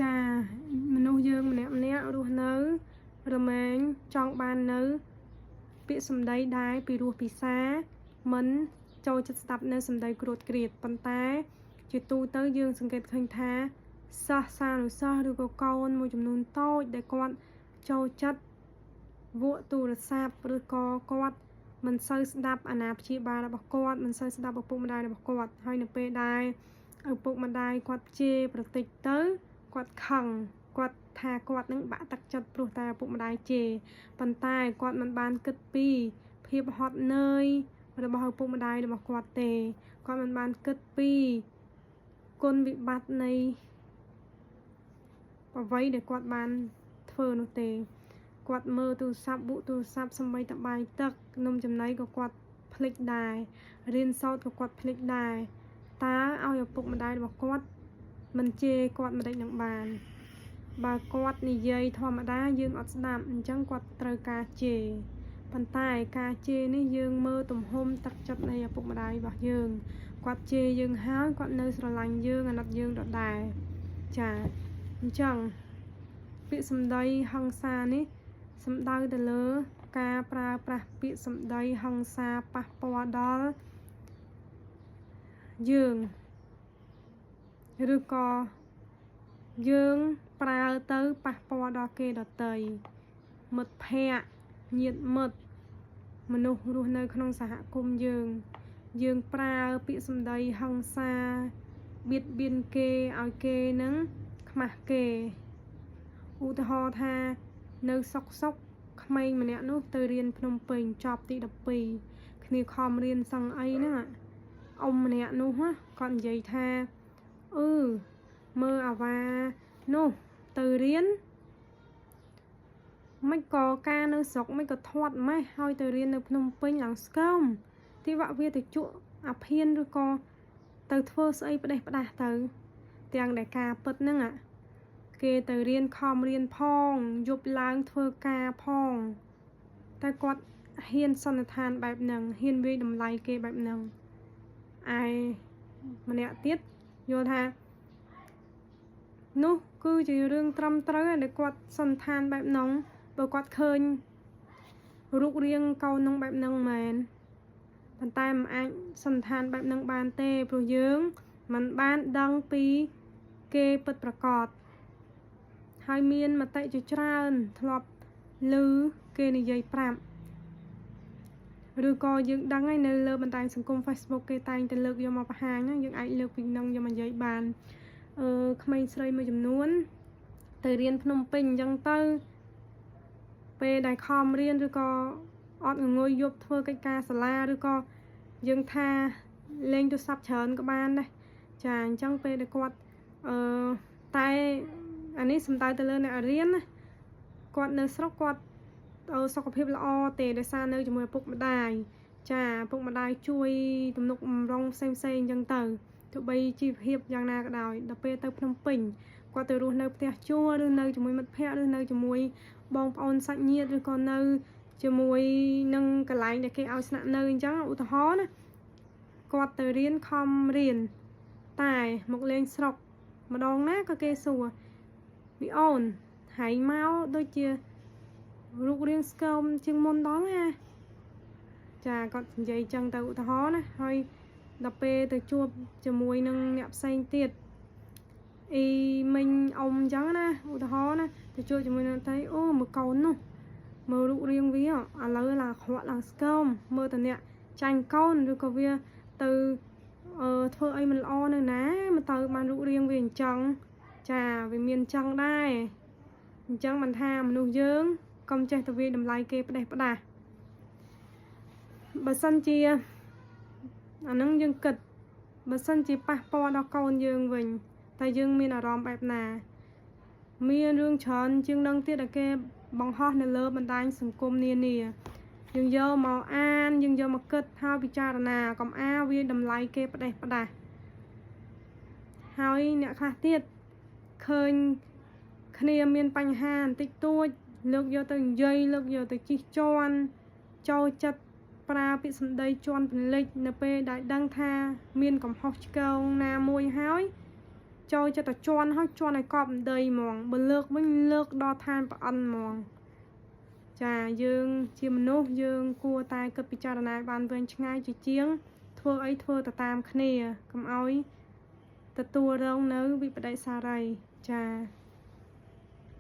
ចាមនុស្សយើងម្នាក់រស់នៅរមែងចង់បាននៅពាក្យសម្ដីដែរពីរោះពិសាមិនចូលចិត្តស្ដាប់នៅសម្ដីគ្រួតគ្រាតប៉ុន្តែជាទូទៅយើងសង្កេតឃើញថាសិស្សសានុសិស្សឬក៏កូនមួយចំនួនតូចដែលគាត់ចូលចិត្តវក់ទូរស័ព្ទឬក៏គាត់មិនសូវស្ដាប់អាណាព្យាបាលរបស់គាត់មិនសូវស្ដាប់ឪពុកម្ដាយរបស់គាត់ហើយនៅពេលដែលឪពុកម្ដាយគាត់ជេរប្រតិចទៅគាត់ខឹងគាត់ថាគាត់នឹងបាក់ទឹកចិត្តព្រោះតែឪពុកម្ដាយជេរប៉ុន្តែគាត់មិនបានគិតពីភាពហត់នឿយរបស់ឪពុកម្ដាយរបស់គាត់ទេគាត់មិនបានគិតពីគុណវិបត្តិនៃអ្វីដែលគាត់បានធ្វើនោះទេគាត់មើលទូរស័ព្ទបុកទូរស័ព្ទសម្បីតែបាយទឹកនំចំណីក៏គាត់ភ្លេចដែររៀនសូត្រក៏គាត់ភ្លេចដែរតើឲ្យឪពុកម្ដាយរបស់គាត់មិនជេរគាត់មិនដេចនឹងបានបើគាត់និយាយធម្មតាយើងអត់ស្ដាប់អញ្ចឹងគាត់ត្រូវការជេរប៉ុន្តែការជេរនេះយើងមើលទំហំទឹកចិត្តនៃឪពុកម្ដាយរបស់យើងគាត់ជេរយើងហើយគាត់នៅស្រឡាញ់យើងអាណិតយើងដដែលចាអញ្ចឹងពាក្យសម្ដីហិង្សានេះសំដៅទៅលើការប្រើប្រាស់ពាក្យសម្ដីហិង្សាប៉ះពាល់ដល់យើងឬក៏យើងប្រើទៅប៉ះពាល់ដល់គេដទៃមិត្តភ័ក្តិញាតិមិត្តមនុស្សរស់នៅក្នុងសហគមន៍យើងប្រើពាក្យសម្ដីហិង្សាបៀតបៀនគេឲ្យគេនឹងខ្មាស់គេឧទាហរណ៍ថានៅសុកក្មេងម្នាក់នោះទៅរៀនភ្នំពេញចប់ទី12គ្នាខំរៀនសឹងអីហ្នឹងអ៊ំម្នាក់នោះគាត់និយាយថាមើលអាវ៉ានោះទៅរៀនមិនក៏ការនៅស្រុកមិនក៏ធាត់ម៉េះហើយទៅរៀននៅភ្នំពេញឡើងស្គមទីវៈវាទៅជក់អាភៀនឬក៏ទៅធ្វើស្អីផ្ដេសផ្ដាស់ទៅទាំងដែលការពិតហ្នឹងគេទៅរៀនខំរៀនផងយប់ឡើងធ្វើការផងតែគាត់ហ៊ានសន្និដ្ឋានបែបហ្នឹងហ៊ានវាយតម្លៃគេបែបហ្នឹងឯម្នាក់ទៀតយល់ថានោះគឺជារឿងត្រឹមត្រូវដែលគាត់សន្និដ្ឋានបែបហ្នឹងបើគាត់ឃើញរូបរាងកូននឹងបែបហ្នឹងមែនប៉ុន្តែមិនអាចសន្និដ្ឋានបែបហ្នឹងបានទេព្រោះយើងមិនបានដឹងពីគេពិតប្រាកដហើយមានមតិជាច្រើនធ្លាប់ឮគេនិយាយប្រាប់ឬក៏យើងដឹងហើយនៅលើបណ្ដាញសង្គម Facebook គេតែងតែលើកយកមកបង្ហាញយើងអាចលើកពីនឹងយកមកនិយាយបានក្មេងស្រីមួយចំនួនទៅរៀនភ្នំពេញអញ្ចឹងទៅពេលដែលខំរៀនឬក៏អត់ងុយយប់ធ្វើកិច្ចការសាលាឬក៏យើងថាលេងទូរស័ព្ទច្រើនក៏បានដែរចាអញ្ចឹងពេលដែលគាត់តែអានេះសំដៅទៅលើអ្នករៀនណាគាត់នៅស្រុកគាត់សុខភាពល្អទេដោយសារនៅជាមួយឪពុកម្ដាយចាឪពុកម្ដាយជួយទំនុកបំរុងផ្សេងអញ្ចឹងទៅទោះបីជីវភាពយ៉ាងណាក៏ដោយដល់ពេលទៅភ្នំពេញគាត់ទៅរស់នៅផ្ទះជួលឬនៅជាមួយមិត្តភ័ក្តិឬនៅជាមួយបងប្អូនសាច់ញាតិឬក៏នៅជាមួយនឹងកន្លែងដែលគេឲ្យស្នាក់នៅអញ្ចឹងឧទាហរណ៍ណាគាត់ទៅរៀនខំរៀនតែមកលេងស្រុកម្ដងណាក៏គេសួរវីអូនហើយមកដូចជារូបរាងស្គមជាងមុនដល់ណាចាគាត់និយាយចឹងទៅឧទាហរណ៍ណាហើយដល់ពេលទៅជួបជាមួយនឹងអ្នកផ្សេងទៀតអ៊ីមិញអ៊ំចឹងណាឧទាហរណ៍ណាទៅជួបជាមួយនឹងតែមើលកូននោះមើលរូបរាងវាឥឡូវឡើងខ្វក់ឡើងស្គមមើលតអ្នកចាញ់កូនឬក៏វាទៅធ្វើអីមិនល្អនៅណាមកទៅបានរូបរាងវាអញ្ចឹងចាវាមានអញ្ចឹងដែរអញ្ចឹងមិនថាមនុស្សយើងកុំចេះទៅវាយតម្លៃគេផ្ដេសផ្ដាស់បើសិនជាអានឹងយើងគិតបើសិនជាប៉ះពាល់ដល់កូនយើងវិញតែយើងមានអារម្មណ៍បែបណាមានរឿងច្រើនជាងនឹងទៀតដែលគេបង្ហោះនៅលើបណ្ដាញសង្គមនានាយើងយកមកអានយើងយកមកគិតហើយពិចារណាកុំវាយតម្លៃគេផ្ដេសផ្ដាស់ហើយអ្នកខ្លះទៀតឃើញគ្នាមានបញ្ហាបន្តិចតួចលើកយកទៅនិយាយលើកយកទៅជិះជាន់ចូលចិត្តប្រើពាក្យសម្ដីជាន់ពន្លិចនៅពេលដែលដឹងថាមានកំហុសឆ្គងណាមួយហើយ ចូលចិត្តតែជន់ហើយជន់ឲ្យកប់ដីហ្មងបើលើកវិញលើកដល់ឋានប្រអិនហ្មងចាយើងជាមនុស្សយើងគួរតែគិតពិចារណាបានវែងឆ្ងាយជាជាងធ្វើអីធ្វើទៅតាមគ្នាកុំឲ្យទទួលរងនៅវិបដិសារីចា